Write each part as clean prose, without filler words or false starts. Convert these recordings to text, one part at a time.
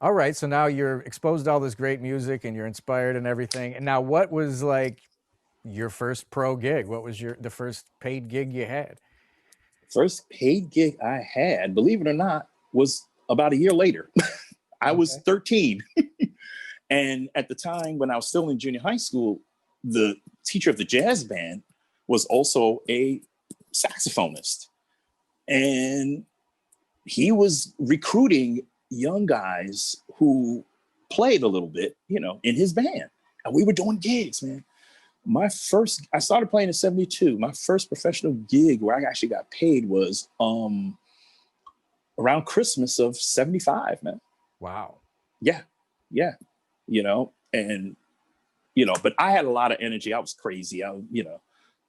All right, so now you're exposed to all this great music and you're inspired and everything. And now, what was like your first pro gig? What was the first paid gig you had? First paid gig I had, believe it or not, was about a year later. I was Okay. 13. And at the time when I was still in junior high school, the teacher of the jazz band was also a saxophonist. And he was recruiting young guys who played a little bit, in his band. And we were doing gigs, man. I started playing in 72. My first professional gig where I actually got paid was around Christmas of 75, man. Wow. Yeah. Yeah. And but I had a lot of energy. I was crazy. I was,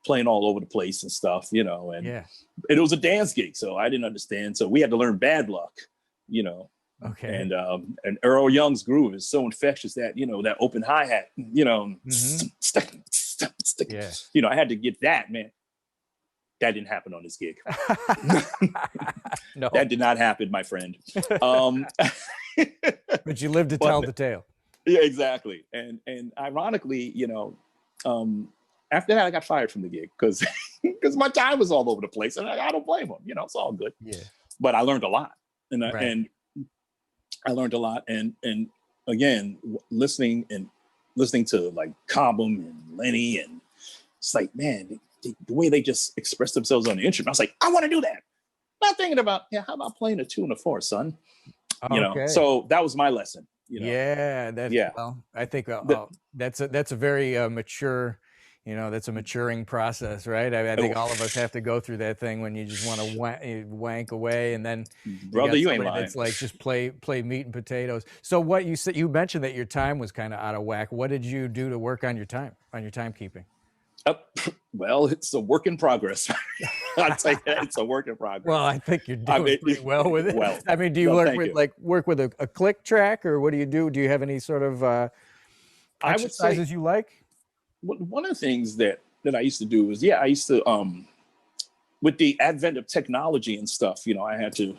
playing all over the place and stuff, and Yeah. it was a dance gig, so I didn't understand. So we had to learn Bad Luck, you know, Okay. and Earl Young's groove is so infectious that that open hi hat, Hmm. Yeah. I had to get that, man. That didn't happen on this gig. No. That did not happen, my friend. Um, But you lived to but tell the tale. yeah, exactly. And ironically, after that, I got fired from the gig because my time was all over the place, and I don't blame them. It's all good. Yeah. But I learned a lot, and Right. and again, listening to like Cobham and Lenny, and it's like, man, the way they just express themselves on the instrument, I was like, I want to do that. Not thinking about, yeah, how about playing a 2 and a 4, son? Okay. So that was my lesson. Yeah, that's Yeah. well, I think The, that's a very mature, that's a maturing process, right? I think oh, all of us have to go through that thing when you just want to wank away, and then you brother, got you ain't somebody lying. that's like just play meat and potatoes. So what you said, you mentioned that your time was kind of out of whack. What did you do to work on your timekeeping? Uh, well, it's a work in progress. I'll tell you that, it's a work in Well, progress. I think you're I doing mean, pretty well with it. well, I mean, do you no, work thank with you. a click track, or what do you do? Do you have any sort of I would say exercises you like? one of the things that I used to do was, yeah, I used to with the advent of technology and stuff, I had to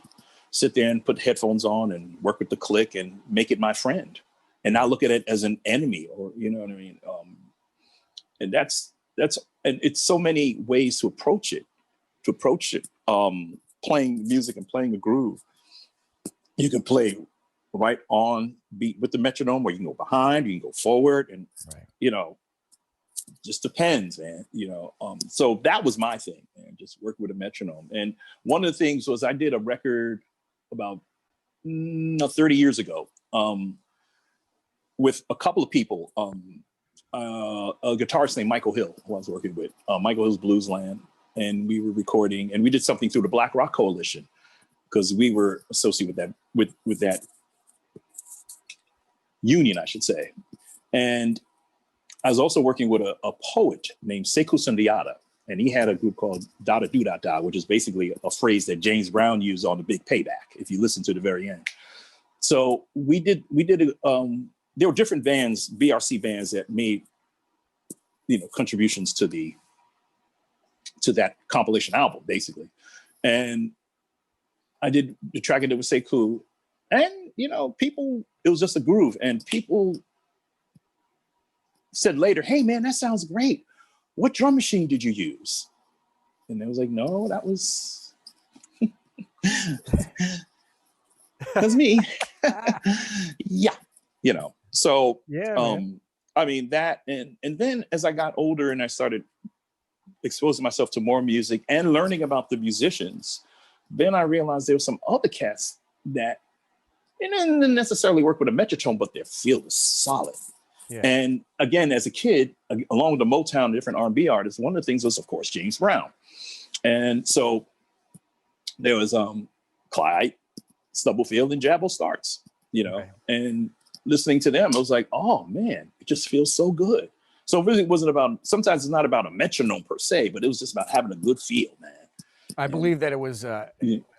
sit there and put headphones on and work with the click and make it my friend, and Yeah. not look at it as an enemy, or you know what I mean. And that's and it's so many ways to approach it. Playing music and playing a groove. You can play right on beat with the metronome, or you can go behind, you can go forward, and Right. you know, just depends, man. So that was my thing, man. Just work with a metronome. And one of the things was I did a record about 30 years ago with a couple of people. A guitarist named Michael Hill, who I was working with, Michael Hill's Bluesland, and we were recording, and we did something through the Black Rock Coalition because we were associated with that union, I should say. And I was also working with a poet named Sekou Sundiata, and he had a group called Da Da Do Da Da, which is basically a phrase that James Brown used on The Big Payback, if you listen to the very end. So we did. There were different bands, BRC bands, that made contributions to that compilation album, basically. And I did the track I did with Sekou, and people, it was just a groove, and people said later, "Hey man, that sounds great. What drum machine did you use?" And I was like, "No, that was that's me." Yeah, So, Yeah, man. I mean that, and then as I got older and I started exposing myself to more music and learning about the musicians, then I realized there were some other cats that didn't necessarily work with a Metronome, but their feel was solid. Yeah. And again, as a kid, along with the Motown and different R&B artists, one of the things was, of course, James Brown. And so there was Clyde, Stubblefield, and Jabbo Starks, Right. and listening to them, I was like, oh man, it just feels so good. So it really wasn't about, sometimes it's not about a metronome per se, but it was just about having a good feel, man. I And believe that it was yeah,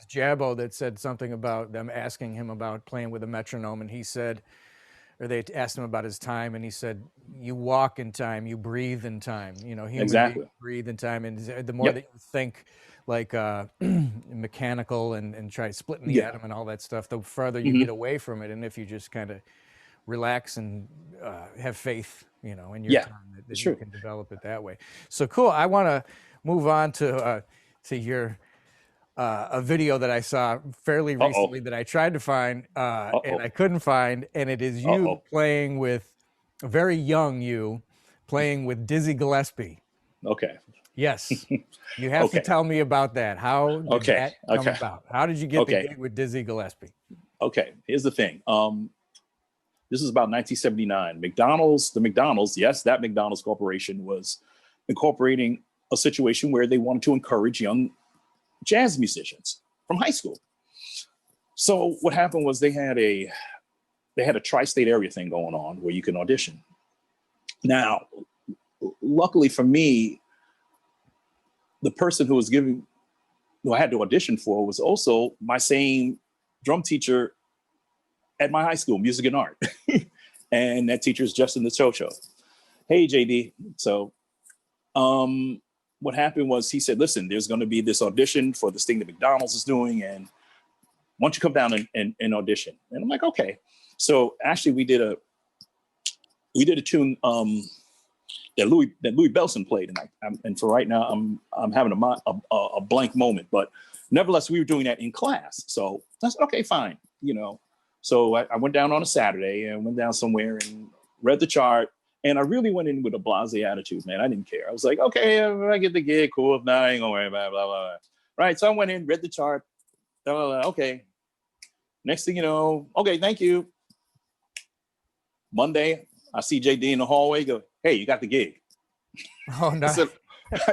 Jabbo that said something about them asking him about playing with a metronome, and he said, or they asked him about his time, and he said, "You walk in time, you breathe in time. Human beings exactly. breathe in time, and the more Yep. that you think like mechanical and try splitting the Yeah. atom and all that stuff, the farther you Hmm. get away from it. And if you just kind of relax and have faith, you know, in your Yeah, time, it's that you true. can develop it that way. So cool. I want to move on to your a video that I saw fairly Uh-oh. recently that I tried to find and Uh-oh. I couldn't find, and it is you Uh-oh. playing with a very young you playing with Dizzy Gillespie. Okay. Yes, you have to Okay. tell me about that. How did Okay. that come Okay. about? How did you get the Okay. gig with Dizzy Gillespie? Okay. Here's the thing. This is about 1979. The McDonald's, yes, that McDonald's corporation was incorporating a situation where they wanted to encourage young jazz musicians from high school. So what happened was they had a tri-state area thing going on where you can audition. Now, luckily for me, the person who I had to audition for was also my same drum teacher at my high school, music and art. And that teacher is Justin the Chocho. Hey, JD. So what happened was he said, listen, there's going to be this audition for this thing that McDonald's is doing. And why don't you come down and audition? And I'm like, okay. So actually we did a tune that Louis Belson played. And for right now, I'm having a blank moment, but nevertheless, we were doing that in class. So I said, okay, fine. You know, so I went down on a Saturday and went down somewhere and read the chart. And I really went in with a blasé attitude, man. I didn't care. I was like, okay, if I get the gig, cool. If not, I ain't gonna worry about it, blah, blah, blah. Right. So I went in, read the chart. Blah, blah, blah. Okay. Next thing you know, okay, thank you. Monday, I see JD in the hallway. Go, hey, you got the gig. Oh, I no.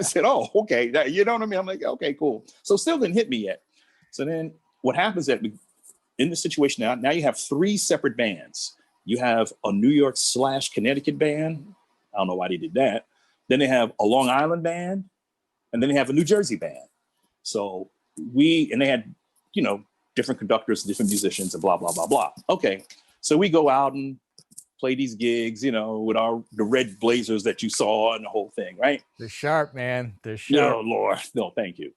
said, oh, okay. You know what I mean? I'm like, okay, cool. So still didn't hit me yet. So then what happens that in the situation now you have three separate bands. You have a New York / Connecticut band. I don't know why they did that. Then they have a Long Island band, and then they have a New Jersey band. So and they had, different conductors, different musicians, and blah, blah, blah, blah. Okay. So we go out and play these gigs, with the red blazers that you saw and the whole thing, right? They're sharp, man. They're No, sharp. Lord, no, thank you.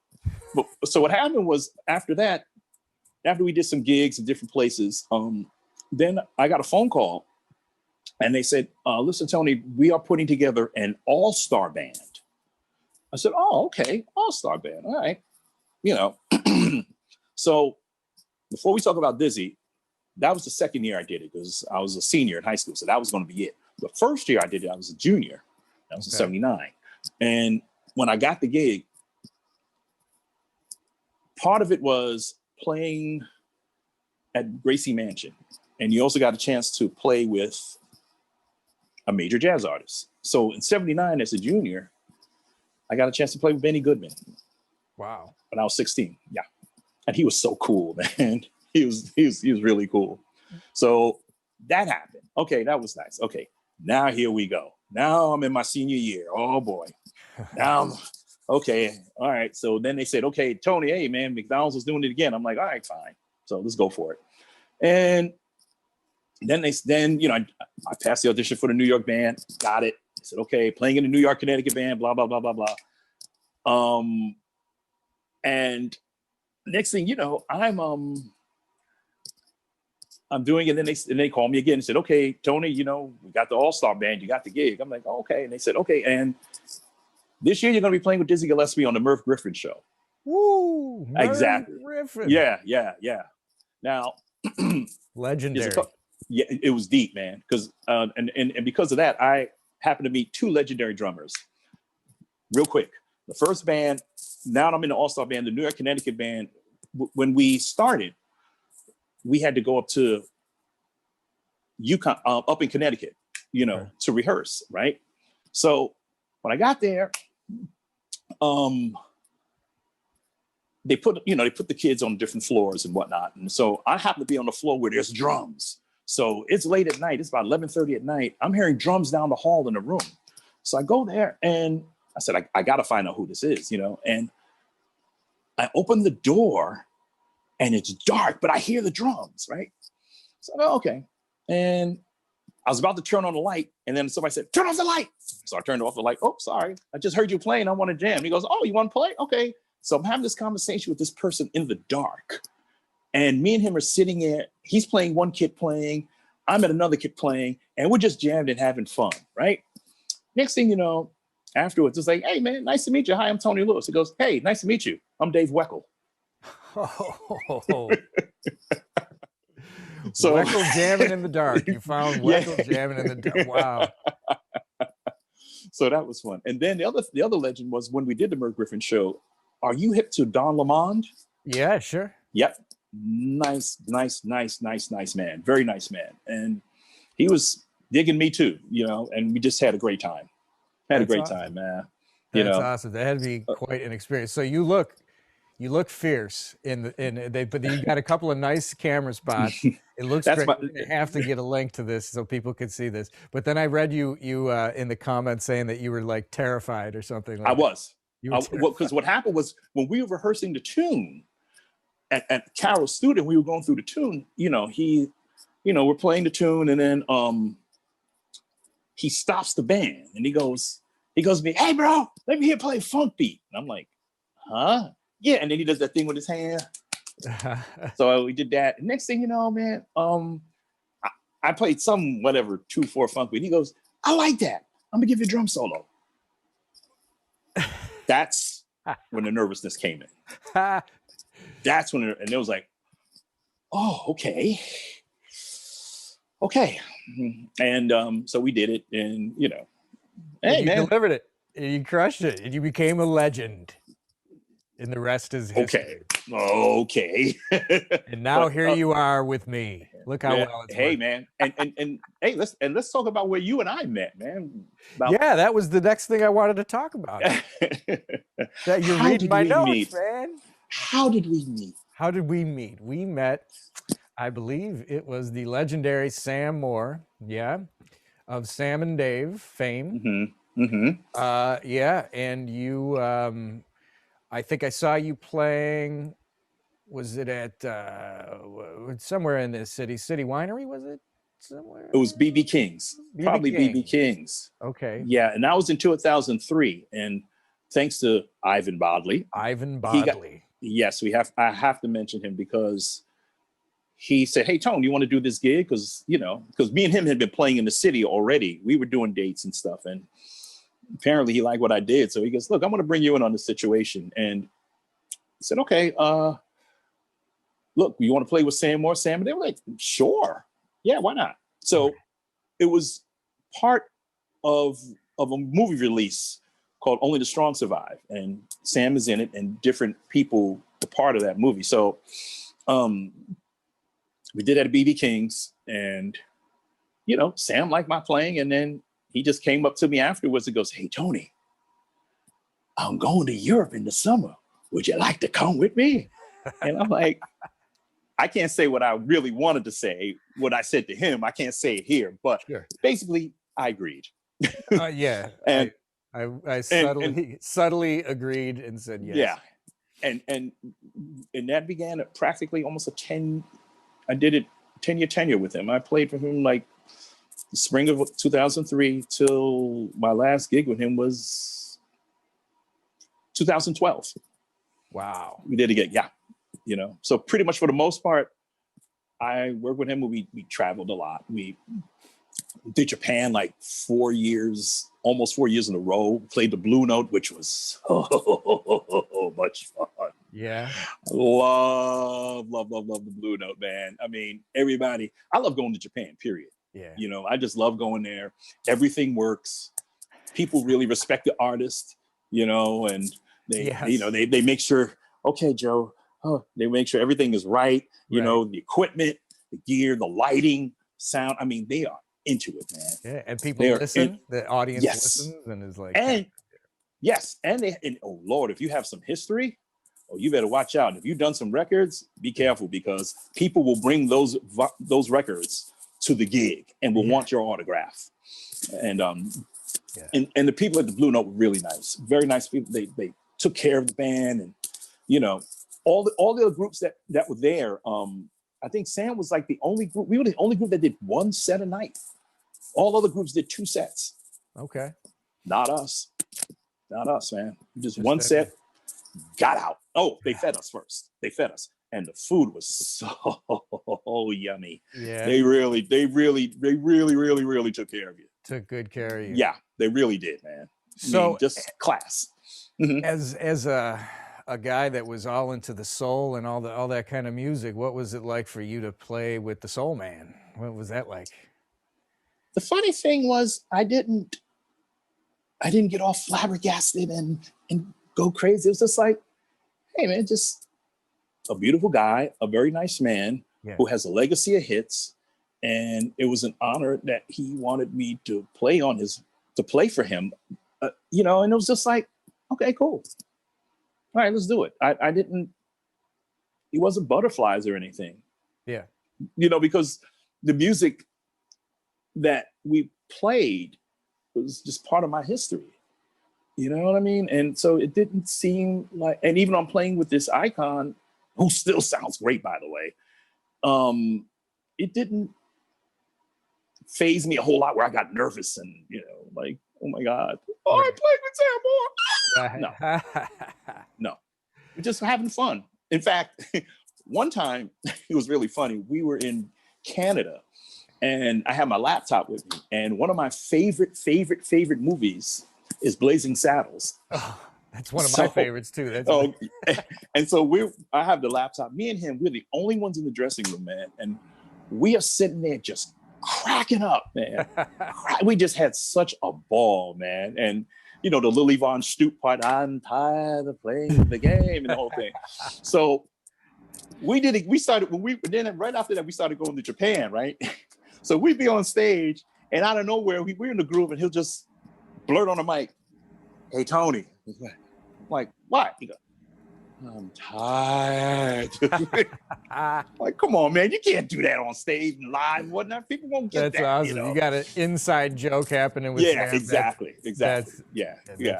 But, so what happened was after we did some gigs in different places, then I got a phone call and they said, listen, Tony, we are putting together an all-star band. I said, oh, okay, all-star band, all right. So before we talk about Dizzy, that was the second year I did it because I was a senior in high school. So that was going to be it. The first year I did it, I was a junior. That was in 79. And when I got the gig, part of it was playing at Gracie Mansion. And you also got a chance to play with a major jazz artist. So in 79, as a junior, I got a chance to play with Benny Goodman. Wow. When I was 16. Yeah. And he was so cool, man. He was really cool. So that happened. Okay, that was nice. Okay, now here we go. Now I'm in my senior year. Oh boy. Now, okay, all right. So then they said, okay, Tony, hey man, McDonald's is doing it again. I'm like, all right, fine. So let's go for it. And then I passed the audition for the New York band. Got it. I said, okay, playing in the New York, Connecticut band. Blah blah blah blah blah. And next thing you know, I'm doing it, and they called me again and said, okay, Tony, we got the all-star band, you got the gig. I'm like, oh, okay. And they said, okay, and this year you're going to be playing with Dizzy Gillespie on the Merv Griffin show. Woo! Exactly. Griffin. Yeah. Now, legendary. Yeah, it was deep, man. Because and because of that, I happened to meet two legendary drummers. Real quick, the first band. Now I'm in the all-star band, the New York, Connecticut band. When we started, we had to go up to Yukon, up in Connecticut, to rehearse, right? So when I got there, they put the kids on different floors and whatnot. And so I happen to be on the floor where there's drums. So it's late at night. It's about 11:30 at night. I'm hearing drums down the hall in the room. So I go there and I said, I got to find out who this is, and I open the door and it's dark, but I hear the drums, right? So I go, okay. And I was about to turn on the light, and then somebody said, turn off the light. So I turned off the light. Oh, sorry. I just heard you playing. I want to jam. He goes, oh, you want to play? Okay. So I'm having this conversation with this person in the dark. And me and him are sitting there. He's playing one kid playing. I'm at another kid playing. And we're just jammed and having fun, right? Next thing you know, afterwards, it's like, hey, man, nice to meet you. Hi, I'm Tony Lewis. He goes, hey, nice to meet you. I'm Dave Weckl. Oh, So Weckl jamming in the dark. You found Weckl jamming in the dark. Wow. So that was fun. And then the other legend was when we did the Merv Griffin show. Are you hip to Don Lamond? Yeah, sure. Yep. Nice man. Very nice man. And he was digging me too, you know, and we just had a great time. Had a great time, man. That's awesome. That had to be quite an experience. So you look fierce but you got a couple of nice camera spots. It looks great. You have to get a link to this so people could see this. But then I read you in the comments saying that you were like terrified or something. Like I was. Well, because what happened was when we were rehearsing the tune at Carol's studio, we were going through the tune. You know, we're playing the tune, and then he stops the band and he goes to me, hey bro, let me hear play funk beat. And I'm like, huh? Yeah. And then he does that thing with his hand. So we did that. And next thing you know, man, I played some whatever 2/4 funk beat. He goes, I like that. I'm gonna give you a drum solo. That's when the nervousness came in. That's when, and it was like, oh, okay. And so we did it, and hey, you delivered it. You crushed it, and you became a legend. And the rest is history. Okay. And now here you are with me. Look how well it's hey, working. man, and hey, let's talk about where you and I met, man. Yeah, that was the next thing I wanted to talk about. That you're reading my notes, man. How did we meet? How did we meet? We met, I believe it was the legendary Sam Moore, of Sam and Dave fame. Yeah, and you, I think I saw you playing. Was it at somewhere in the City Winery? Was it somewhere? It was BB King's. Probably BB King's. Okay. Yeah, and that was in 2003, and thanks to Ivan Bodley. Yes, I have to mention him because he said, hey, Tone, you want to do this gig? Because me and him had been playing in the city already. We were doing dates and stuff. And apparently he liked what I did. So he goes, look, I'm going to bring you in on this situation. And he said, okay, look, you want to play with Sam Moore? Sam? And they were like, sure. Yeah, why not? So it was part of a movie release called Only the Strong Survive, and Sam is in it, and different people are part of that movie. So we did that at BB King's, and Sam liked my playing, and then he just came up to me afterwards and goes, hey, Tony, I'm going to Europe in the summer. Would you like to come with me? And I'm like, I can't say what I really wanted to say, what I said to him. I can't say it here, but basically I agreed. Yeah. And I subtly agreed and said yes. Yeah. And that began practically almost I did it 10-year tenure with him. I played for him like the spring of 2003 till my last gig with him was 2012. Wow. We did it again. Yeah. So pretty much for the most part, I worked with him. We traveled a lot. We did Japan like 4 years, almost 4 years in a row. Played the Blue Note, which was so much fun. Yeah. Love the Blue Note, man. I mean, everybody, I love going to Japan, period. Yeah. I just love going there. Everything works. People really respect the artist, and they make sure, okay, Joe, they make sure everything is right. The equipment, the gear, the lighting, sound. I mean, they are into it, man. Yeah, and people listen. The audience listens and is like, and oh Lord, if you have some history, you better watch out. If you've done some records, be careful, because people will bring those records to the gig and will want your autograph. And and the people at the Blue Note were really nice, very nice people. They took care of the band, and all the other groups that were there. I think Sam was like the only group. We were the only group that did one set a night. All other groups did 2 sets. Okay. Not us, man. Just one set, got out. Oh, they fed us first. They fed us. And the food was so yummy. Yeah. They really took care of you. Took good care of you. Yeah, they really did, man. So I mean, just class. As a guy that was all into the soul and all that kind of music, what was it like for you to play with the Soul Man? What was that like? The funny thing was, I didn't get all flabbergasted and go crazy. It was just like, hey man, just a beautiful guy, a very nice man who has a legacy of hits, and it was an honor that he wanted me to play for him, you know. And it was just like, okay, cool, all right, let's do it. I didn't. It wasn't butterflies or anything. Yeah, you know, because the music that we played was just part of my history. You know what I mean? And so it didn't seem like, and even I'm playing with this icon, who still sounds great, by the way. It didn't phase me a whole lot where I got nervous and, you know, like, oh my God, I played with Sam Moore. No, we're just having fun. In fact, one time, it was really funny. We were in Canada and I had my laptop with me, and one of my favorite movies is Blazing Saddles. Oh, that's one of my favorites too. And so I have the laptop. Me and him, we're the only ones in the dressing room, man. And we are sitting there just cracking up, man. We just had such a ball, man. And you know, the Lily Von Stoop part, I'm tired of playing the game, and the whole thing. So we started right after that, we started going to Japan, right? So we'd be on stage, and out of nowhere, we're in the groove, and he'll just blurt on the mic, "Hey, Tony." I'm like, what? He goes, "I'm tired." Like, come on, man. You can't do that on stage and live and whatnot. People won't get that. That's awesome. You got an inside joke happening with Sam. Exactly. That's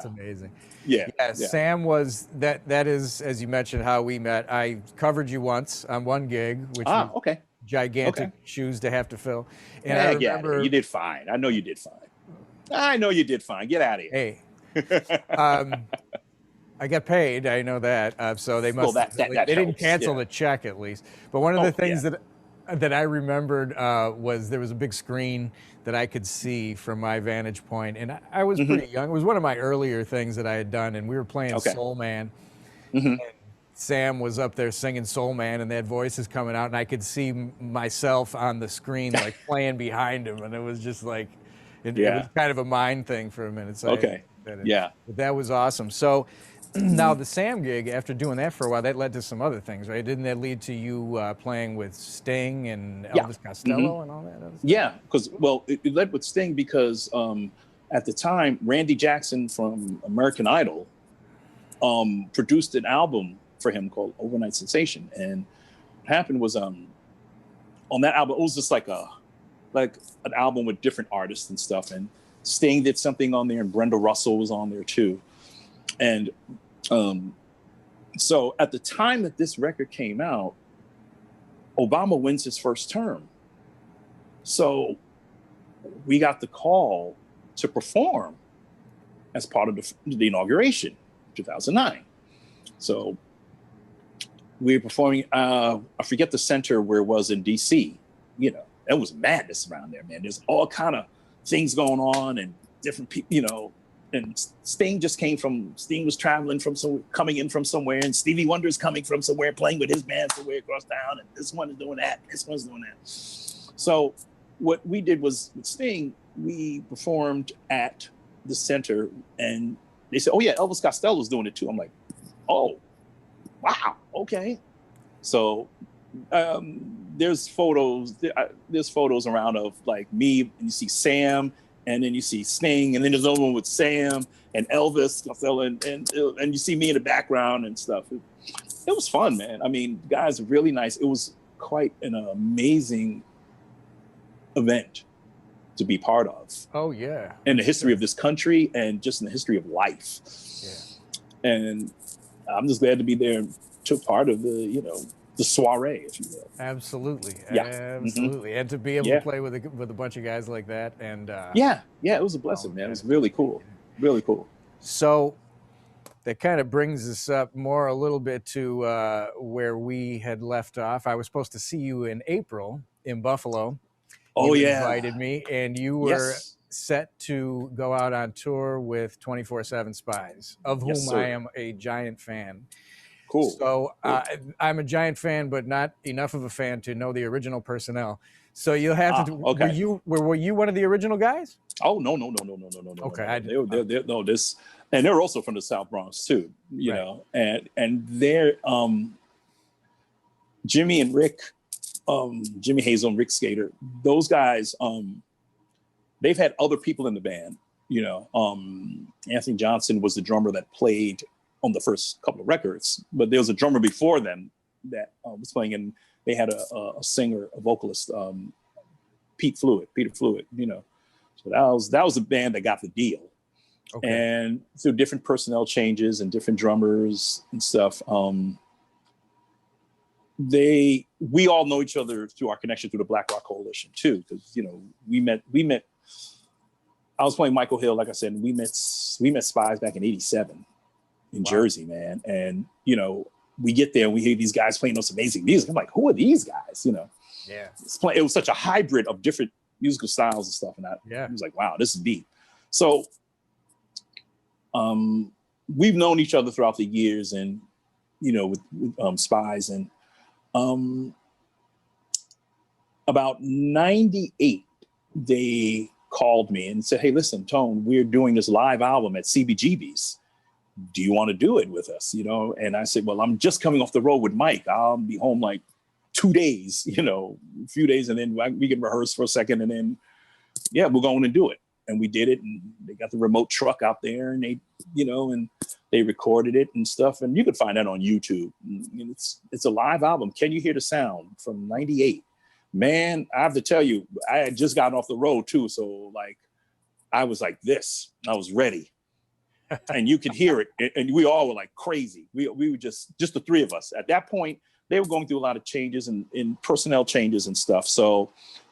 amazing. Yeah. Sam was that is, as you mentioned, how we met. I covered you once on one gig, which was gigantic shoes to have to fill. And I remember you did fine. I know you did fine. Get out of here. Hey, I got paid. I know that. So they must. That they didn't helps. cancel the check at least. But one of the things that I remembered was there was a big screen that I could see from my vantage point, and I was pretty young. It was one of my earlier things that I had done, and we were playing Soul Man. And Sam was up there singing Soul Man, and that voice is coming out, and I could see myself on the screen, like playing behind him, and it was just like, it was kind of a mind thing for a minute. So that was awesome. So now the Sam gig, after doing that for a while, that led to some other things, right? Didn't that lead to you playing with Sting and Elvis Costello and all that other stuff? Yeah, because, well, it led with Sting because at the time, Randy Jackson from American Idol produced an album for him called Overnight Sensation. And what happened was on that album, it was just like an album with different artists and stuff. And Sting did something on there, and Brenda Russell was on there too. And so at the time that this record came out, Obama wins his first term. So we got the call to perform as part of the inauguration, 2009. So we were performing, I forget the center where it was in DC. You know, it was madness around there, man. There's all kind of things going on and different people, you know. And Sting was traveling coming in from somewhere, and Stevie Wonder's coming from somewhere, playing with his band somewhere across town, and this one is doing that, this one's doing that. So what we did was, with Sting, we performed at the center, and they said, "Oh yeah, Elvis Costello's doing it too." I'm like, "Oh, wow, okay." So there's photos around of like me, and you see Sam, and then you see Sting, and then there's another one with Sam and Elvis Costello, and you see me in the background and stuff. It was fun, man. I mean, the guys are really nice. It was quite an amazing event to be part of. Oh yeah. In the history of this country, and just in the history of life. Yeah. And I'm just glad to be there and took part of the soiree, if you will. Absolutely. Absolutely. And to be able to play with a bunch of guys like that. And it was a blessing, man. It was really cool. Really cool. So that kind of brings us up more a little bit to where we had left off. I was supposed to see you in April in Buffalo. Oh You yeah. invited me, and you were Yes. set to go out on tour with 24/7 Spyz, of Yes, whom I sir. am a giant fan. Cool. So Cool. I'm a giant fan, but not enough of a fan to know the original personnel. So you'll have to. Okay. Were you one of the original guys? Oh no no no no no no no no Okay, no I no. did. They're no this, and they're also from the South Bronx too. You Right. know, and they're Jimmy and Rick, Jimmy Hazel and Rick Skater. Those guys, they've had other people in the band. You know, Anthony Johnson was the drummer that played on the first couple of records, but there was a drummer before them that was playing, and they had a singer, a vocalist, Peter Fluid. You know, so that was the band that got the deal. Okay. And through different personnel changes and different drummers and stuff, we all know each other through our connection through the Black Rock Coalition too, because you know we met. I was playing Michael Hill, like I said, and we met Spyz back in '87 in Jersey, man. And you know, we get there and we hear these guys playing this amazing music. I'm like, who are these guys? You know, yeah. It was such a hybrid of different musical styles and stuff, and I was like, wow, this is deep. So, we've known each other throughout the years, and you know, with Spyz, and about '98, they called me and said, hey, listen, Tone, we're doing this live album at CBGB's. Do you want to do it with us? You know? And I said, well, I'm just coming off the road with Mike. I'll be home like 2 days, you know, a few days. And then we can rehearse for a second. And then, yeah, we're going to do it. And we did it. And they got the remote truck out there and they, you know, and they recorded it and stuff. And you can find that on YouTube. And it's a live album. Can You Hear the Sound from '98. Man, I have to tell you, I had just gotten off the road too. So like, I was like this, I was ready. And you could hear it. And we all were like crazy. We were just the three of us. At that point, they were going through a lot of changes and personnel changes and stuff. So,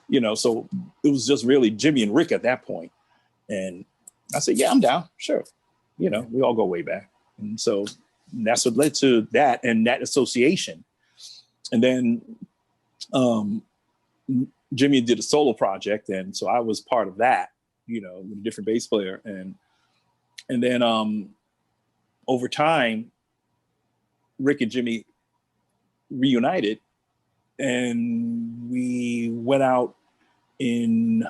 you know, so it was just really Jimmy and Rick at that point. And I said, yeah, I'm down. Sure. You know, we all go way back. And so that's what led to that and that association. And then, Jimmy did a solo project, and so I was part of that, you know, with a different bass player, and then over time, Rick and Jimmy reunited, and we went out in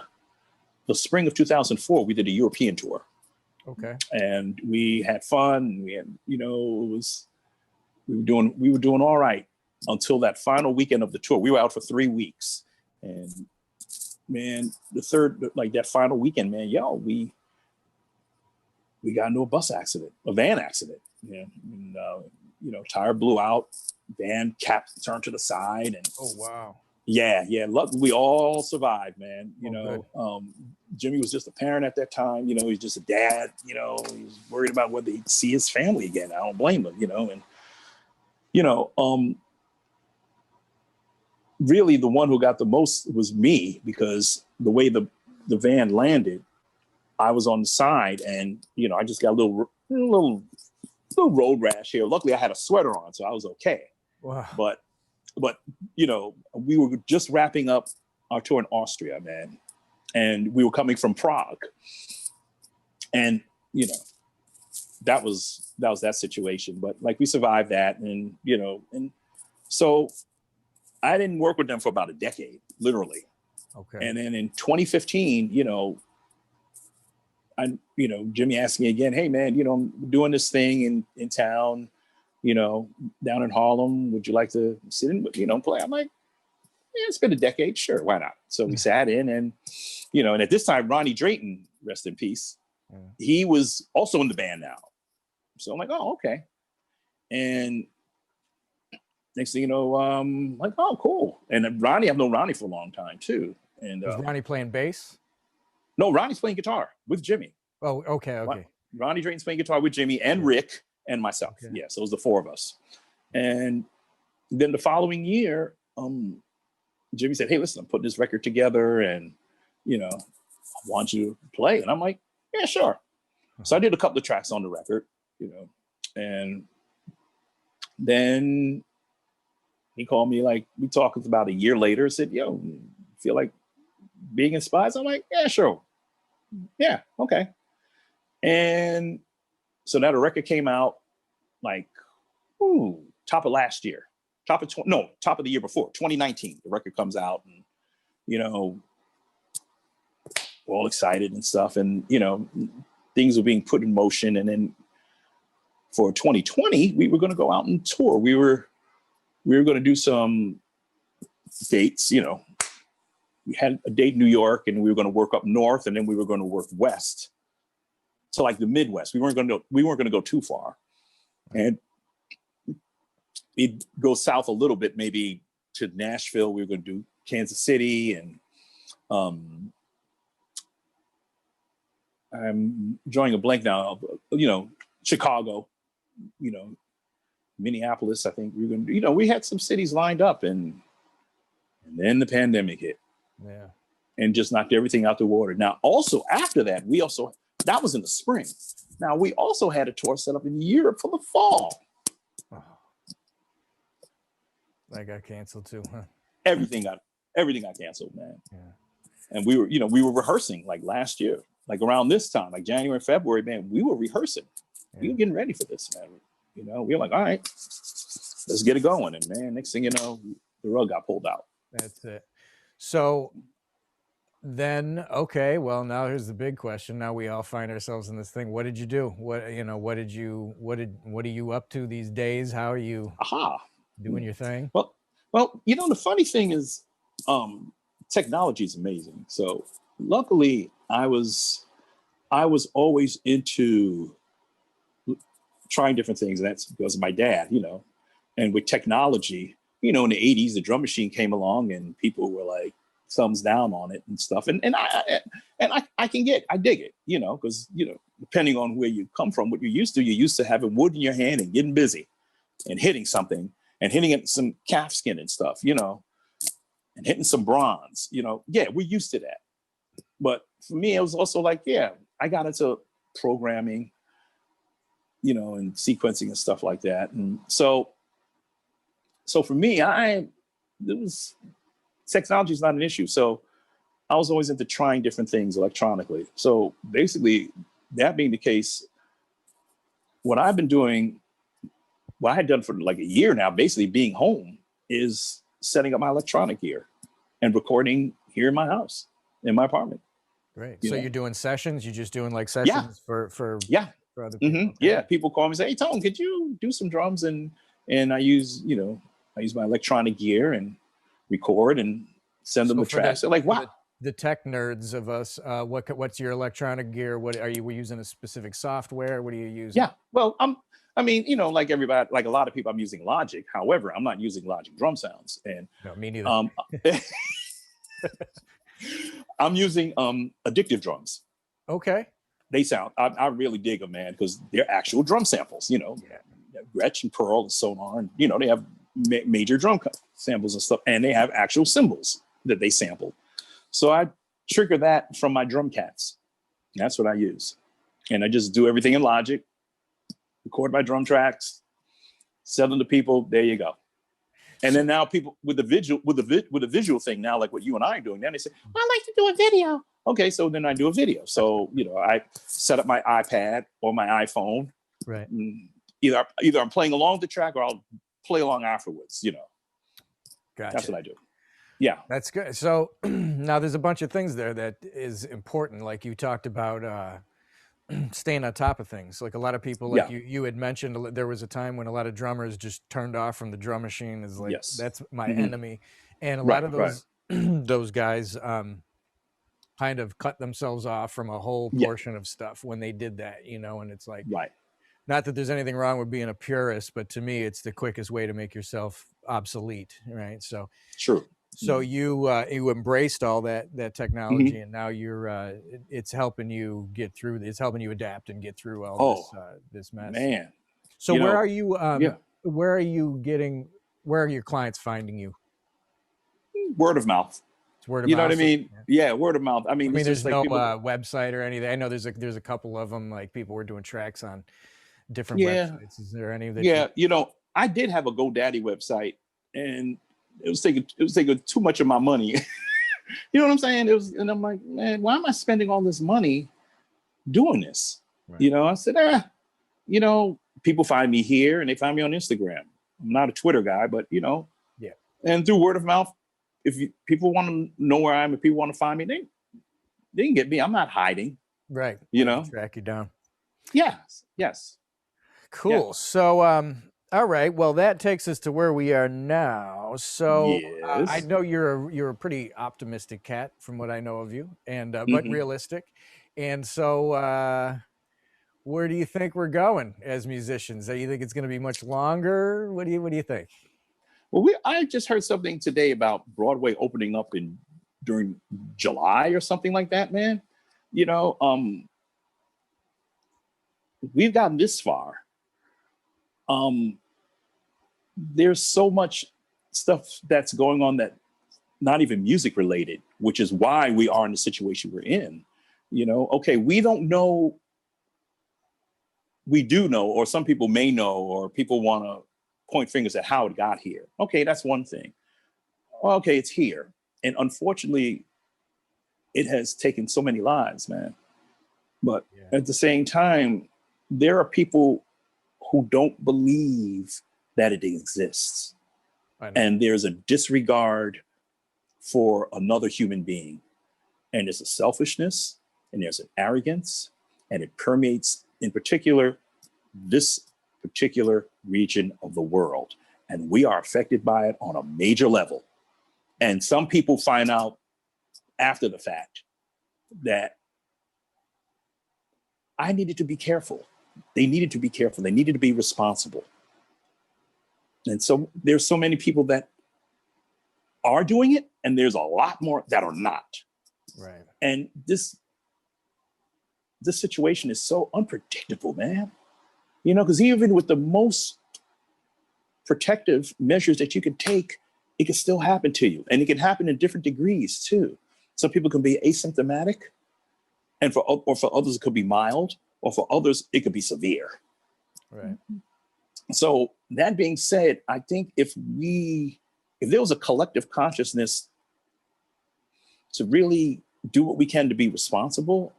the spring of 2004. We did a European tour. Okay. And we had fun. We had, you know, we were doing all right until that final weekend of the tour. We were out for 3 weeks. And man, that final weekend, man, we got into a van accident. Yeah, and, you know, tire blew out, van cap turned to the side, and oh wow, yeah. Luckily, we all survived, man. You know, good. Jimmy was just a parent at that time. You know, he's just a dad. You know, he was worried about whether he'd see his family again. I don't blame him. You know, and you know, really the one who got the most was me, because the way the van landed, I was on the side, and you know, I just got a little road rash here. Luckily, I had a sweater on, so I was okay. Wow. But you know, we were just wrapping up our tour in Austria, man, and we were coming from Prague, and you know, that was that situation. But like, we survived that, and you know, and so I didn't work with them for about a decade, literally. Okay. And then in 2015, you know, Jimmy asked me again, hey man, you know, I'm doing this thing in town, you know, down in Harlem. Would you like to sit in, you know, play? I'm like, yeah, it's been a decade. Sure. Why not? So we sat in, and, you know, and at this time, Ronnie Drayton, rest in peace, he was also in the band now. So I'm like, oh, okay. And next thing you know, like, oh, cool. And Ronnie, I've known Ronnie for a long time too. And was Ronnie playing bass? No, Ronnie's playing guitar with Jimmy. Oh, okay. Ronnie Drayton's playing guitar with Jimmy and Rick and myself. Okay. Yeah, so it was the four of us. And then the following year, Jimmy said, hey, listen, I'm putting this record together, and, you know, I want you to play. And I'm like, yeah, sure. So I did a couple of tracks on the record, you know, And then he called me, like, we talked about a year later, said, yo, feel like being in Spyz? I'm like, yeah, sure. Yeah, okay. And so that a record came out like, top of last year, top of the year before, 2019. The record comes out, and we're all excited and stuff, and things were being put in motion. And then for 2020, we were going to go out and tour. We were going to do some dates. We had a date in New York, and we were going to work up north, and then we were going to work west to like the Midwest. We weren't going to go too far, and we'd go south a little bit, maybe to Nashville. We were going to do Kansas City, and I'm drawing a blank now. Chicago, Minneapolis. I think we were going to. We had some cities lined up, and then the pandemic hit. Yeah. And just knocked everything out the water. Now, also after that, that was in the spring. Now, we also had a tour set up in Europe for the fall. Oh. That got canceled too, huh? Everything got canceled, man. Yeah. And we were rehearsing like last year, like around this time, like January, February, man, we were rehearsing. Yeah. We were getting ready for this, man. We were like, all right, let's get it going. And man, next thing you know, the rug got pulled out. That's it. So then, okay, well, now here's the big question. Now we all find ourselves in this thing. What did you do? What are you up to these days? How are you doing your thing? Well, the funny thing is, technology is amazing. So luckily I was always into trying different things. And that's because of my dad, and with technology, in the 80s, the drum machine came along and people were like thumbs down on it and stuff. And I dig it, because, depending on where you come from, what you're used to having wood in your hand and getting busy and hitting something and hitting it some calfskin and stuff, and hitting some bronze, yeah, we're used to that. But for me, it was also like, yeah, I got into programming, and sequencing and stuff like that. And so for me, technology is not an issue. So I was always into trying different things electronically. So basically, that being the case, what I've been doing, what I had done for like a year now, basically being home, is setting up my electronic gear and recording here in my house, in my apartment. Great. So you're doing sessions? You're just doing like sessions for other people? Mm-hmm. Okay. Yeah. People call me and say, hey, Tone, could you do some drums? And I use my electronic gear and record and send them the tracks. They're like, wow. The tech nerds of us, what's your electronic gear? What are you using? A specific software? What are you using? Yeah. Well, like everybody, like a lot of people, I'm using Logic. However, I'm not using Logic drum sounds. And no, me neither. I'm using Addictive drums. Okay. They sound, I really dig them, man, because they're actual drum samples, Gretsch and Pearl and Sonar, and they have major drum samples and stuff, and they have actual cymbals that they sample. So I trigger that from my drum cats. That's what I use, and I just do everything in Logic, record my drum tracks, sell them to people. There you go. And then now people with the visual thing now, like what you and I are doing, then they say, well, I like to do a video. Okay, so then I do a video. So I set up my iPad or my iPhone. Right. Either I'm playing along with the track or I'll play along afterwards. Gotcha. That's what I do. Yeah, that's good. So now there's a bunch of things there that is important. Like you talked about staying on top of things. Like a lot of people, like you had mentioned, there was a time when a lot of drummers just turned off from the drum machine. Is like, that's my enemy. And a lot of those those guys kind of cut themselves off from a whole portion of stuff when they did that, and it's like, not that there's anything wrong with being a purist, but to me, it's the quickest way to make yourself obsolete. Right. So true. So you embraced all that technology, and now it's helping you get through. It's helping you adapt and get through all this mess. Man. So where are you? Where are you getting? Where are your clients finding you? Word of mouth. It's word of mouth. You know what I mean? Yeah, word of mouth. I mean, there's like no website or anything. I know there's a couple of them. Like people were doing tracks on different Yeah. websites? Is there any that Yeah. You know, I did have a GoDaddy website, and it was taking too much of my money. You know what I'm saying? And I'm like, man, why am I spending all this money doing this? Right. You know, I said, you know, people find me here and they find me on Instagram. I'm not a Twitter guy, but you know, yeah. And through word of mouth, people want to know where I am, if people want to find me, they can get me. I'm not hiding. Right. You They know, can track you down. Yes. Yes. Cool. Yeah. So, all right. Well, that takes us to where we are now. So, I Yes. know you're a pretty optimistic cat, from what I know of you, and but realistic. And so, where do you think we're going as musicians? Do you think it's going to be much longer? What do you think? Well, I just heard something today about Broadway opening up during July or something like that, man. You know, we've gotten this far. There's so much stuff that's going on that not even music related, which is why we are in the situation we're in. You know, okay, we don't know. We do know, or some people may know, or people want to point fingers at how it got here. Okay, that's one thing. Okay, it's here. And unfortunately, it has taken so many lives, man. But at the same time, there are people who don't believe that it exists. And there's a disregard for another human being. And there's a selfishness, and there's an arrogance, and it permeates, in particular, this particular region of the world. And we are affected by it on a major level. And some people find out after the fact that I needed to be careful. They needed to be careful. They needed to be responsible. And so there's so many people that are doing it, and there's a lot more that are not. Right. And this situation is so unpredictable, man. You know, because even with the most protective measures that you can take, it can still happen to you. And it can happen in different degrees too. Some people can be asymptomatic, and for others it could be mild, or for others it could be severe. Right. So that being said, I think if there was a collective consciousness to really do what we can to be responsible,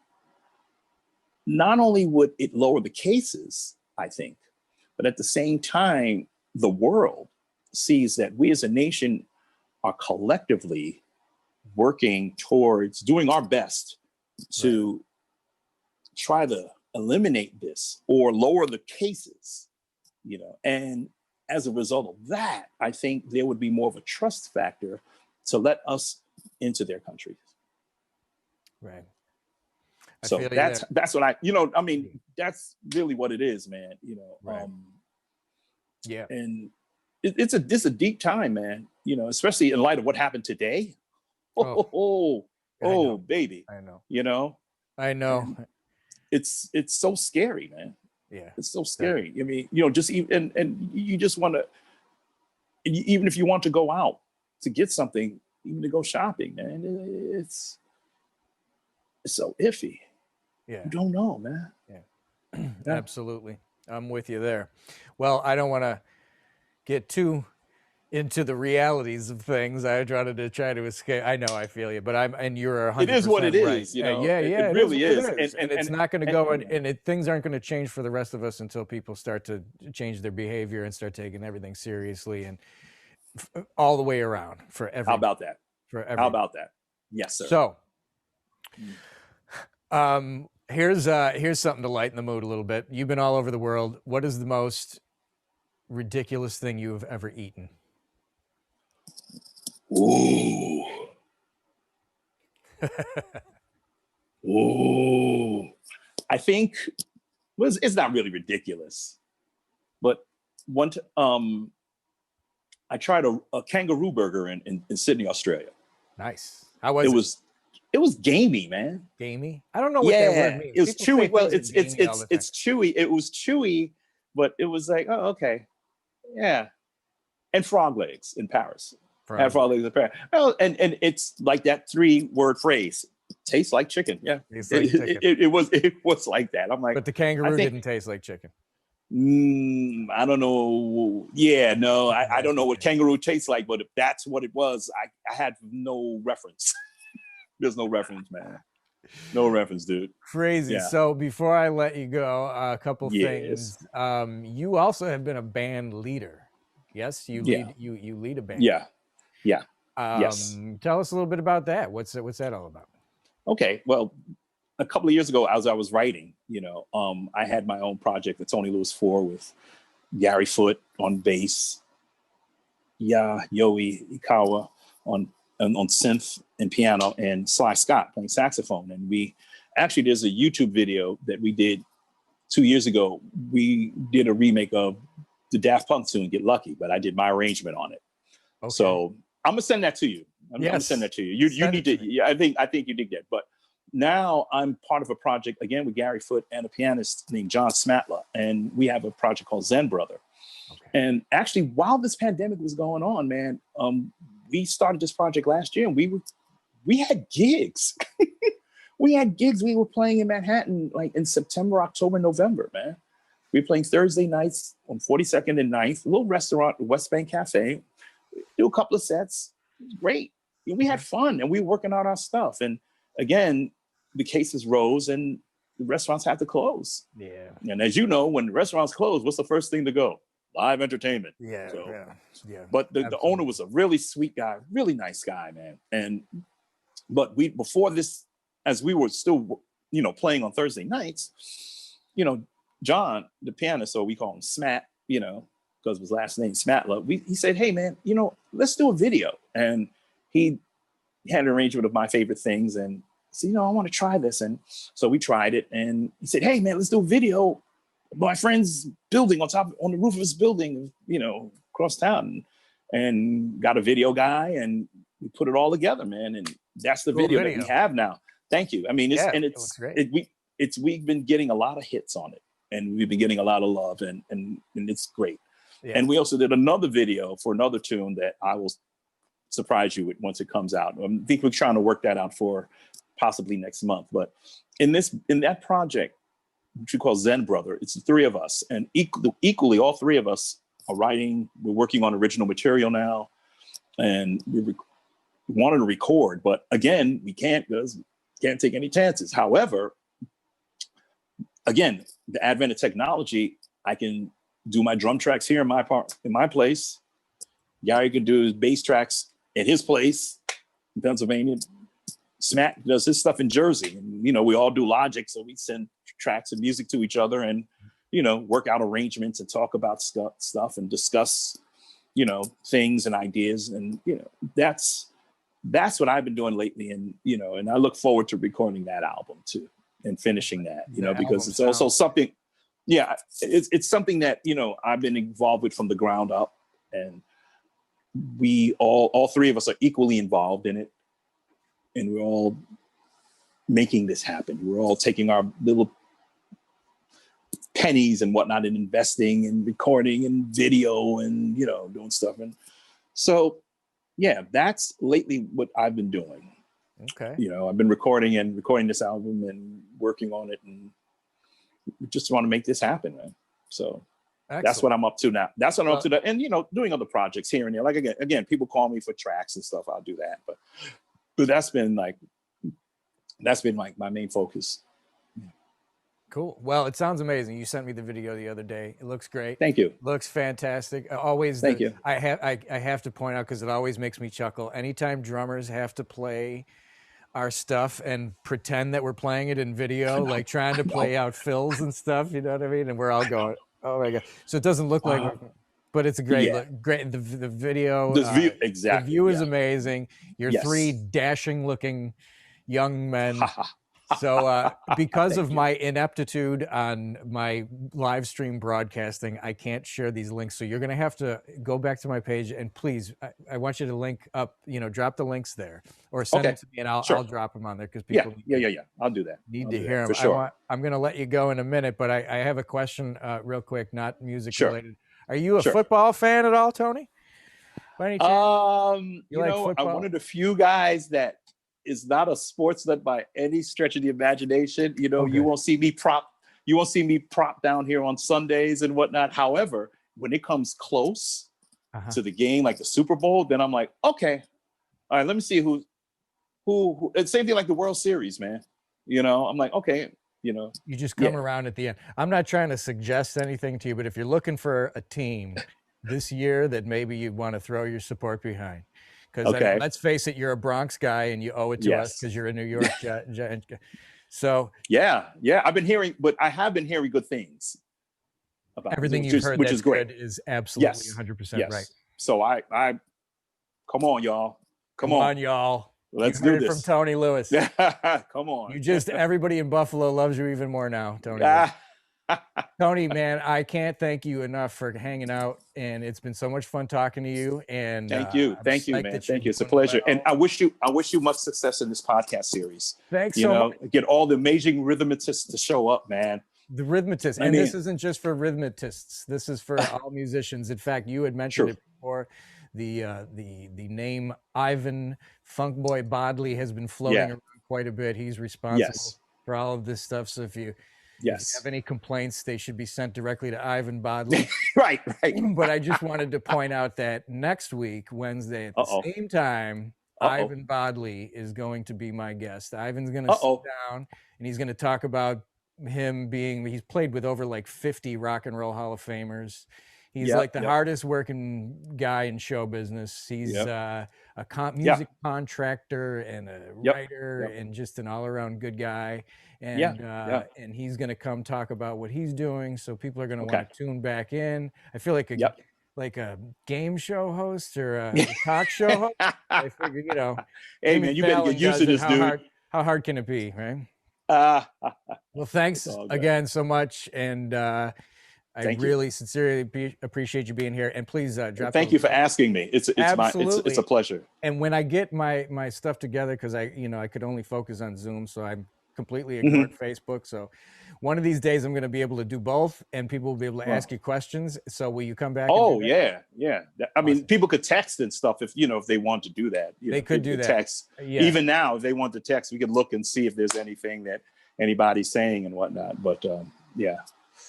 not only would it lower the cases, I think, but at the same time, the world sees that we as a nation are collectively working towards doing our best to try to eliminate this or lower the cases, you know. And as a result of that, I think there would be more of a trust factor to let us into their countries. Right. So that's what I mean, that's really what it is, man. You know, right. Yeah. And it's a deep time, man. You know, especially in light of what happened today. Oh, baby. I know. You know. I know. And it's so scary, man. Yeah. It's so scary. I mean, you know, just even and you just want to, even if you want to go out to get something, even to go shopping, man, it's so iffy. Yeah. You don't know, man. Yeah. Absolutely. I'm with you there. Well, I don't want to get too into the realities of things. I try to escape. I know, I feel you, but you're 100% it is what it right. is, you know. Yeah, it really is. And it's not going to go, and things aren't going to change for the rest of us until people start to change their behavior and start taking everything seriously, and all the way around for everyone. How about that? For everyone. How about that? Yes, sir. So, here's something to lighten the mood a little bit. You've been all over the world. What is the most ridiculous thing you have ever eaten? Ooh. Ooh. I think it's not really ridiculous, but I tried a kangaroo burger in Sydney, Australia. Nice. How was it? It was gamey, man. Gamey? I don't know what that word means. It was chewy. Well, it's chewy. It was chewy, but it was like, oh, okay. Yeah. And frog legs in Paris. Had frog legs in Paris. Well, and it's like that 3-word phrase. Tastes like chicken. Yeah. Like chicken. It was like that. I'm like, but the kangaroo didn't taste like chicken. I don't know. Yeah, no, I don't know what kangaroo tastes like, but if that's what it was, I had no reference. There's no reference, man. No reference, dude. Crazy. Yeah. So before I let you go, a couple Yes. things. You also have been a band leader. Yes, you Yeah. lead a band. Yeah. Yeah. Yes. Tell us a little bit about that. What's that all about? Okay. Well, a couple of years ago, as I was writing, I had my own project, the Tony Lewis 4, with Gary Foote on bass, Yowie Ikawa on synth and piano, and Sly Scott playing saxophone. And there's a YouTube video that we did 2 years ago. We did a remake of the Daft Punk tune "Get Lucky," but I did my arrangement on it. Okay. So I'm gonna send that to you. I'm gonna send that to you. You need to. Yeah, I think you did get. But now I'm part of a project again with Gary Foote and a pianist named John Smatla, and we have a project called Zen Brother. Okay. And actually, while this pandemic was going on, man, we started this project last year, and we had gigs. We had gigs. We were playing in Manhattan like in September, October, November, man. We were playing Thursday nights on 42nd and 9th, a little restaurant, West Bank Cafe. Do a couple of sets. It was great. We had fun, and we were working out our stuff. And again, the cases rose, and the restaurants had to close. Yeah. And as you know, when restaurants close, what's the first thing to go? Live entertainment. Yeah. So, yeah. But the owner was a really sweet guy, really nice guy, man. But before this, as we were still, playing on Thursday nights, John, the pianist, or we call him Smat, because his last name Smatla, he said, hey, man, let's do a video. And he had an arrangement of my favorite things, and said, I want to try this. And so we tried it, and he said, hey, man, let's do a video. My friend's building on the roof of his building, across town, and got a video guy, and we put it all together, man. And that's the video that we have now. Thank you. I mean, it's great. We've been getting a lot of hits on it, and we've been getting a lot of love, and it's great. Yeah. And we also did another video for another tune that I will surprise you with once it comes out. I think we're trying to work that out for possibly next month. But in that project, which we call Zen Brother, it's the three of us, and equally, all three of us are writing. We're working on original material now, and we wanted to record, but again, we can't because we can't take any chances. However, again, the advent of technology, I can do my drum tracks here in my place. Gary can do his bass tracks at his place in Pennsylvania. Smack does his stuff in Jersey, and we all do Logic, so we send tracks of music to each other, and work out arrangements and talk about stuff and discuss things and ideas, and that's what I've been doing lately, and and I look forward to recording that album too and finishing that, because it's also something. Yeah, it's something that I've been involved with from the ground up, and we all three of us are equally involved in it, and we're all making this happen. We're all taking our little pennies and whatnot and investing and recording and video and doing stuff. And so yeah, that's lately what I've been doing. Okay. I've been recording this album and working on it, and we just want to make this happen, man. So excellent. That's what I'm up to now. That's what I'm up to. And doing other projects here and there. Like again, people call me for tracks and stuff. I'll do that. But that's been like my main focus. Cool. Well, it sounds amazing. You sent me the video the other day. It looks great. Thank you. Looks fantastic. Always. Thank you. I have to point out, because it always makes me chuckle. Anytime drummers have to play our stuff and pretend that we're playing it in video, like trying to play out fills and stuff, you know what I mean? And we're all going, oh my God. So it doesn't look like, but it's a great, great. The video, exactly. The view is amazing. You're three dashing looking young men. So because of my ineptitude on my live stream broadcasting, I can't share these links. So you're going to have to go back to my page, and please, I want you to link up, drop the links there, or send them to me, and I'll drop them on there, because people I'll do that. Need to hear them. For sure. I'm going to let you go in a minute, but I have a question real quick, not music related. Are you a football fan at all, Tony? By any chance? I'm one of the few guys that is not a sports nut by any stretch of the imagination. You won't see me prop You won't see me prop down here on Sundays and whatnot. However, when it comes close to the game, like the Super Bowl, then I'm like, okay, all right, let me see who. It's same thing like the World Series, man. You know, I'm like, okay, you know. You just come around at the end. I'm not trying to suggest anything to you, but if you're looking for a team this year that maybe you want to throw your support behind, because let's face it, you're a Bronx guy and you owe it to us because you're a New York Giant. So yeah, I've been hearing, but I have been hearing good things about everything you've heard, which is great. Is absolutely 100% right. So I come on, y'all. Come on, y'all. Let's do this. From Tony Lewis. Come on. Everybody in Buffalo loves you even more now, Tony. Tony, man, I can't thank you enough for hanging out, and it's been so much fun talking to you. And thank you, man. Thank you. It's a pleasure, and I wish you much success in this podcast series. Thanks so much. Get all the amazing rhythmists to show up, man. The rhythmatists, and this isn't just for rhythmatists. This is for all musicians. In fact, you had mentioned it before. The name Ivan Funkboy Bodley has been floating around quite a bit. He's responsible for all of this stuff. So if you have any complaints, they should be sent directly to Ivan Bodley. right. But I just wanted to point out that next week, Wednesday, at the same time, Ivan Bodley is going to be my guest. Ivan's going to sit down and he's going to talk about he's played with over like 50 Rock and Roll Hall of Famers. He's like the hardest working guy in show business. He's a music contractor and a writer and just an all around good guy. And and he's going to come talk about what he's doing. So people are going to want to tune back in. I feel like a game show host or a talk show host. I figure, hey man, you better get used to this, dude. How hard can it be, right? Well, thanks again so much. And I really sincerely appreciate you being here, and please drop. Thank you for asking me. It's a pleasure. And when I get my stuff together, because I could only focus on Zoom, so I'm completely ignored Facebook. So one of these days I'm going to be able to do both, and people will be able to ask you questions. So will you come back? Oh yeah. I mean, people could text and stuff if they want to do that. They could do that. Text. Yeah. Even now, if they want to text, we could look and see if there's anything that anybody's saying and whatnot. But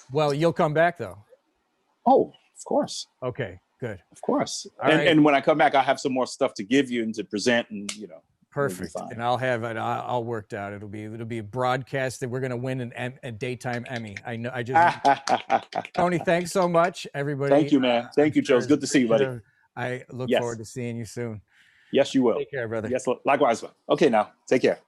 Well, you'll come back though. Oh, of course. Okay, good. Of course. And when I come back, I'll have some more stuff to give you and to present, and Perfect. And I'll have it all worked out. It'll be a broadcast that we're going to win a daytime Emmy. I know. Tony, thanks so much, everybody. Thank you, man. Thank you, Joe. It's good to see you, buddy. I look forward to seeing you soon. Yes, you will. Take care, brother. Yes, likewise. Okay, now take care.